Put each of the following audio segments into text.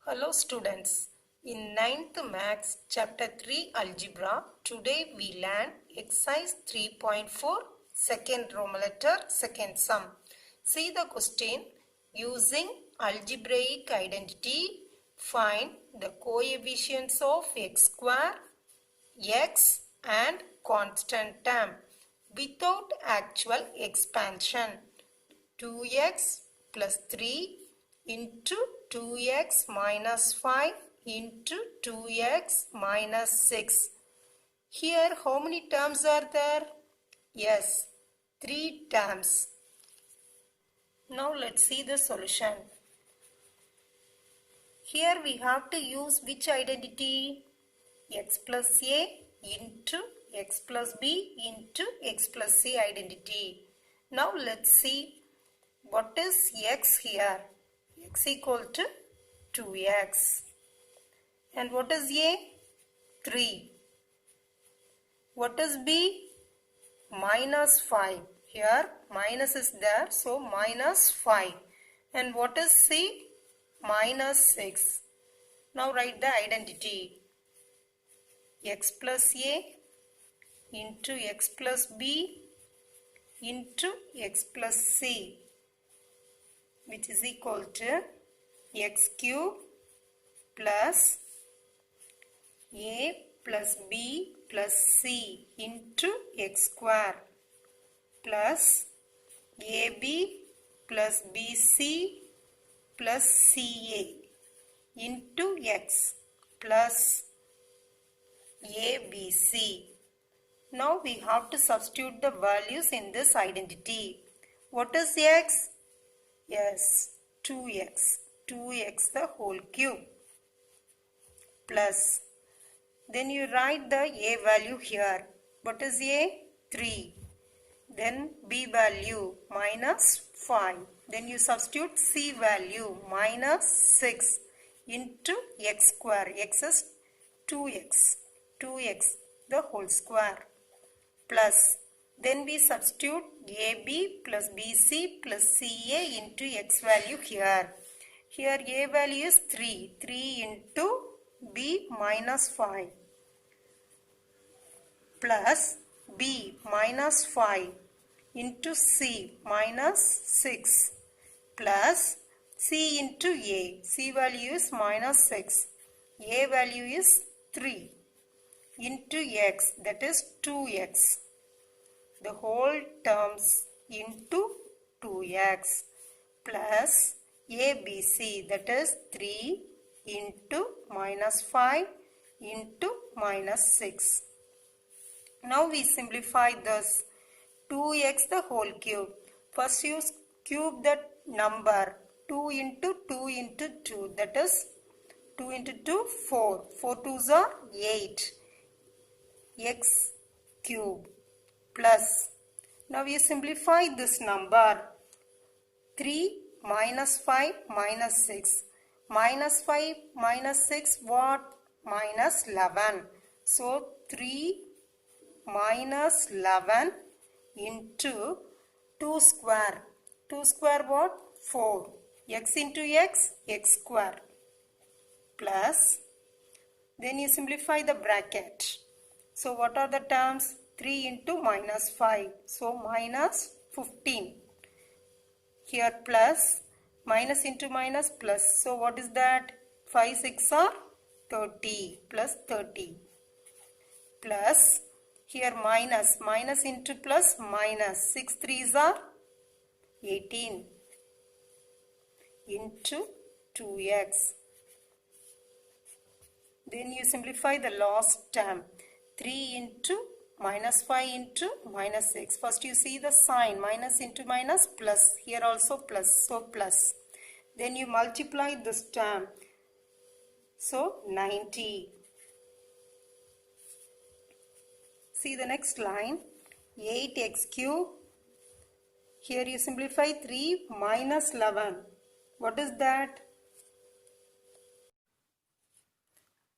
Hello students, in 9th Maths Chapter 3 Algebra, today we learn exercise 3.4 second Roman letter second sum. See the question, using algebraic identity, find the coefficients of x square, x and constant term without actual expansion. 2x plus 3 into 2x minus 5 into 2x minus 6. Here how many terms are there? Yes, 3 terms. Now let's see the solution. Here we have to use which identity? X plus a into x plus b into x plus c identity. Now let's see what is x here? X equal to 2x. And what is a? 3. What is b? Minus 5. Here minus is there, so minus 5. And what is c? Minus 6. Now write the identity. X plus a into x plus b into x plus c, which is equal to x cube plus a plus b plus c into x square plus ab plus bc plus ca into x plus abc. Now we have to substitute the values in this identity. What is x? Yes, 2x. 2x the whole cube plus, then you write the a value here. What is a? 3. Then b value minus 5. Then you substitute c value minus 6 into x square. X is 2x. 2x the whole square plus, then we substitute AB plus BC plus CA into x value here. Here A value is 3. 3 into B minus 5 plus B minus 5 into C minus 6 plus C into A. C value is minus 6. A value is 3 into x, that is 2x. The whole terms into 2x plus ABC, that is 3 into minus 5 into minus 6. Now we simplify this. 2x the whole cube. First you cube that number. 2 into 2 into 2, that is 2 into 2, 4. 4 2s are 8. X cube plus, now you simplify this number. 3 minus 5 minus 6. Minus 5 minus 6 what? Minus 11. So 3 minus 11 into 2 square. 2 square what? 4. X into x, x square plus, then you simplify the bracket. So what are the terms? 3 into minus 5. So minus 15. Here plus, minus into minus plus. So what is that? 5 6 are 30 plus 30 plus, here minus, minus into plus minus, 6 3s are 18 into 2x. Then you simplify the last term. 3 into minus 5 into minus 6. First you see the sign, minus into minus plus. Here also plus, so plus. Then you multiply this term. So 90. See the next line. 8x cube. Here you simplify 3 minus 11. What is that?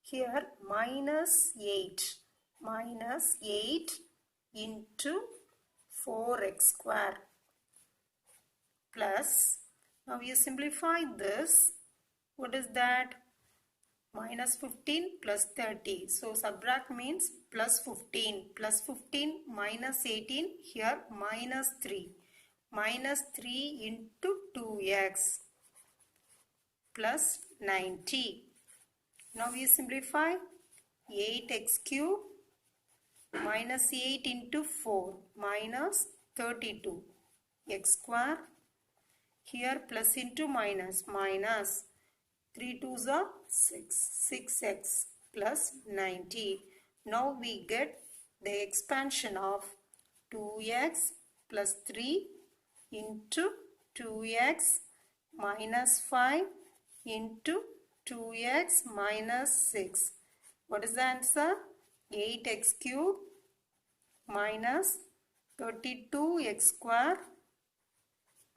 Here minus 8. Minus 8 into 4x square plus, now you simplify this. What is that? minus 15 plus 30. So subtract means plus 15. Plus 15 minus 18. Here minus 3. Minus 3 into 2x plus 90. Now we simplify. 8x cube minus 8 into 4 minus 32. X square. Here plus into minus. Minus 3 2s are 6. 6x plus 90. Now we get the expansion of 2x plus 3 into 2x minus 5 into 2x minus 6. What is the answer? 8x cube minus 32x square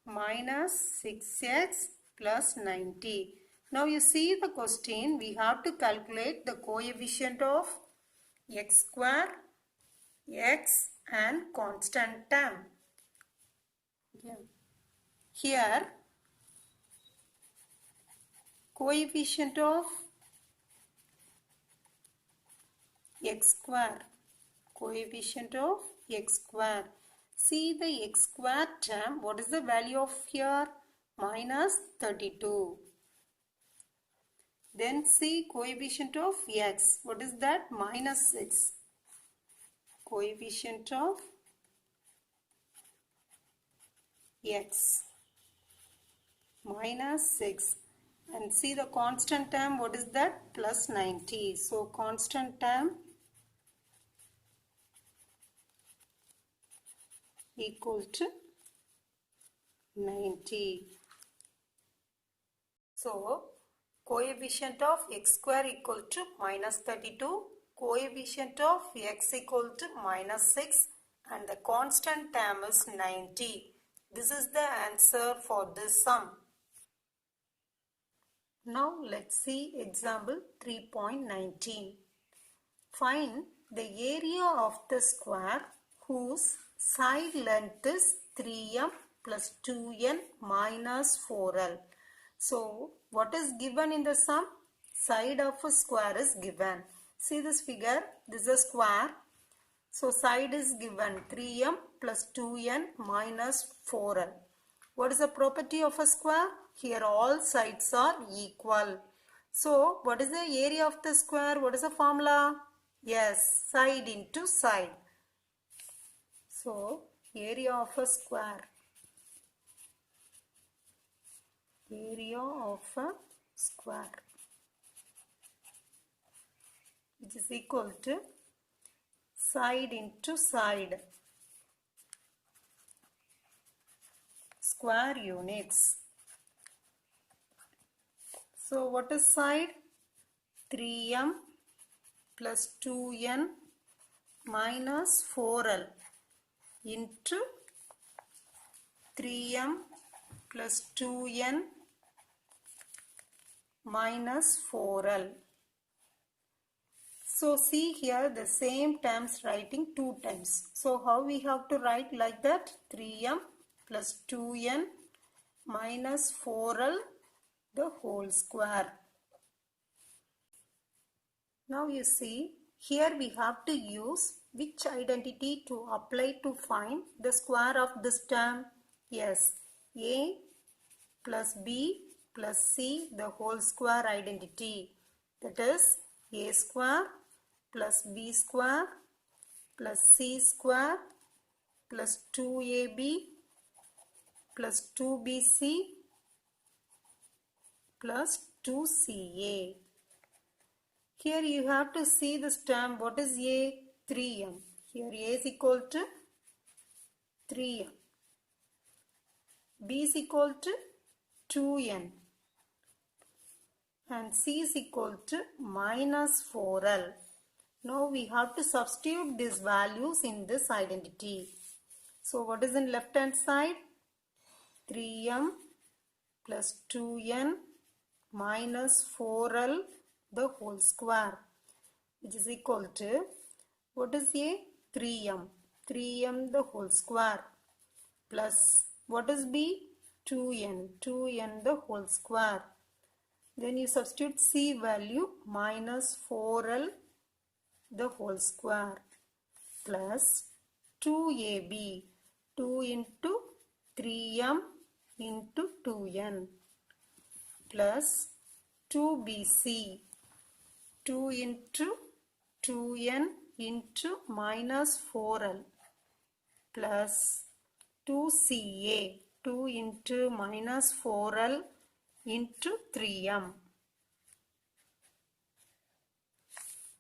minus 6x plus 90. Now you see the question, we have to calculate the coefficient of x square, x and constant term. Here coefficient of x square, coefficient of x square. See the x square term, what is the value of here? Minus 32. Then see coefficient of x, what is that? Minus 6. Coefficient of x minus 6. And see the constant term, what is that? Plus 90. So constant term equal to 90. So coefficient of x square equal to minus 32, coefficient of x equal to minus 6 and the constant term is 90. This is the answer for this sum. Now let's see example 3.19. Find the area of the square whose side length is 3m plus 2n minus 4l. So what is given in the sum? Side of a square is given. See this figure, this is a square. So side is given 3m plus 2n minus 4l. What is the property of a square? Here all sides are equal. So what is the area of the square? What is the formula? Yes, side into side. So area of a square. Area of a square which is equal to side into side. Square units. So what is side? 3m plus 2n minus 4l into 3m plus 2n minus 4l. So see here the same terms writing two times. So how we have to write like that? 3m plus 2n minus 4l the whole square. Now you see here we have to use which identity to apply to find the square of this term? Yes, a plus b plus c the whole square identity. That is a square plus b square plus c square plus 2ab plus 2bc plus 2ca. Here you have to see this term. What is a? 3m. Here a is equal to 3m. B is equal to 2n. And C is equal to minus 4l. Now we have to substitute these values in this identity. So what is in left hand side? 3m plus 2n minus 4l the whole square, which is equal to, what is a? 3m. 3m the whole square plus what is b? 2n. 2n the whole square Then you substitute c value minus 4l the whole square plus 2ab, 2 into 3m into 2n plus 2bc, 2 into 2n into minus 4l plus 2ca, 2 into minus 4l into 3m.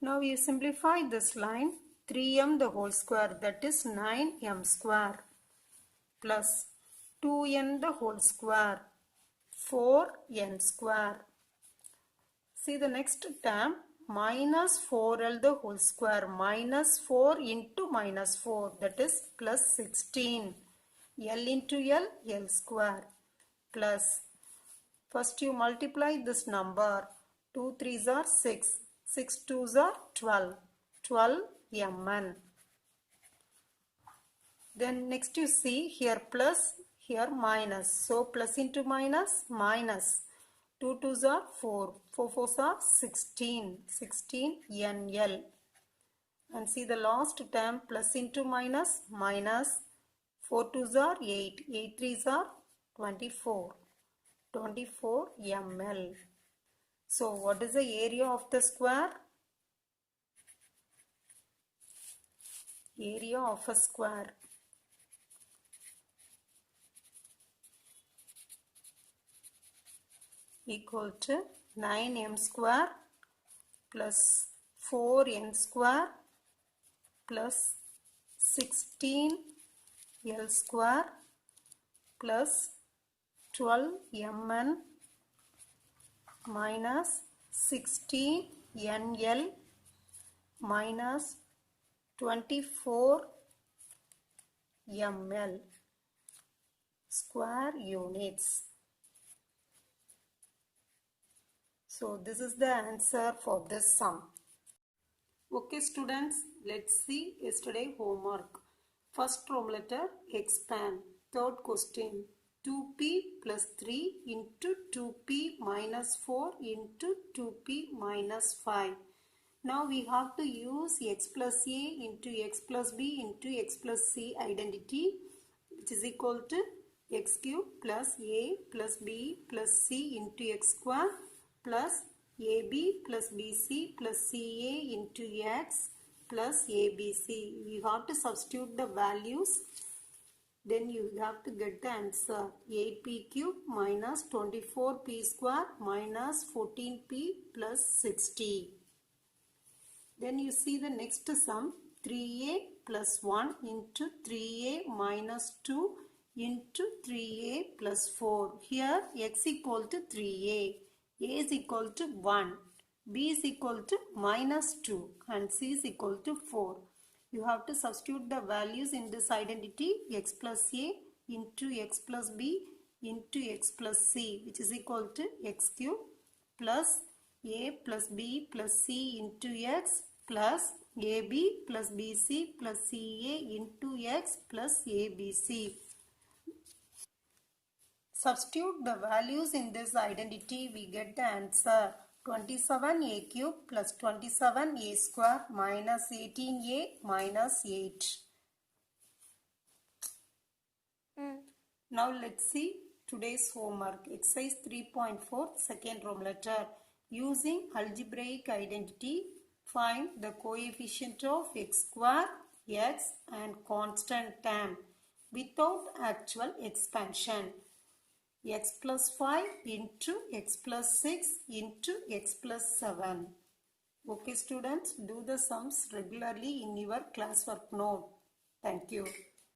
Now you simplify this line, 3m the whole square, that is 9m square, plus 2n the whole square, 4n square. See the next term, minus 4l the whole square, minus 4 into minus 4, that is plus 16. L into L, L square, plus, first you multiply this number, 2 3s are 6, 6 2s are 12, 12 mn. Then next you see here plus, here minus, so plus into minus, minus, 2 2s are 4, 4 4s are 16, 16 NL. And see the last term, plus into minus, minus, 4 2s are 8, 8 3s are 24, 24 ml. So what is the area of the square? Area of a square equal to 9m square plus 4n square plus 16l square plus 12mn minus 16nl minus 24 ml square units. So this is the answer for this sum. Okay students, let's see yesterday homework. First row letter, expand. Third question, 2p plus 3 into 2p minus 4 into 2p minus 5. Now we have to use x plus a into x plus b into x plus c identity, which is equal to x cube plus a plus b plus c into x square plus ab plus bc plus ca into x plus abc. You have to substitute the values, then you have to get the answer. 8p cube minus 24p square minus 14p plus 60. Then you see the next sum, 3a plus 1 into 3a minus 2 into 3a plus 4. Here x equal to 3a, a is equal to 1, b is equal to minus 2 and c is equal to 4. You have to substitute the values in this identity, x plus a into x plus b into x plus c, which is equal to x cube plus a plus b plus c into x plus ab plus bc plus ca into x plus abc. Substitute the values in this identity, we get the answer 27a cube plus 27a square minus 18a minus 8. Now let's see today's homework. Exercise 3.4, second row letter. Using algebraic identity, find the coefficient of x square, x and constant term without actual expansion. X plus 5 into x plus 6 into x plus 7. Okay students, do the sums regularly in your classwork note. Thank you.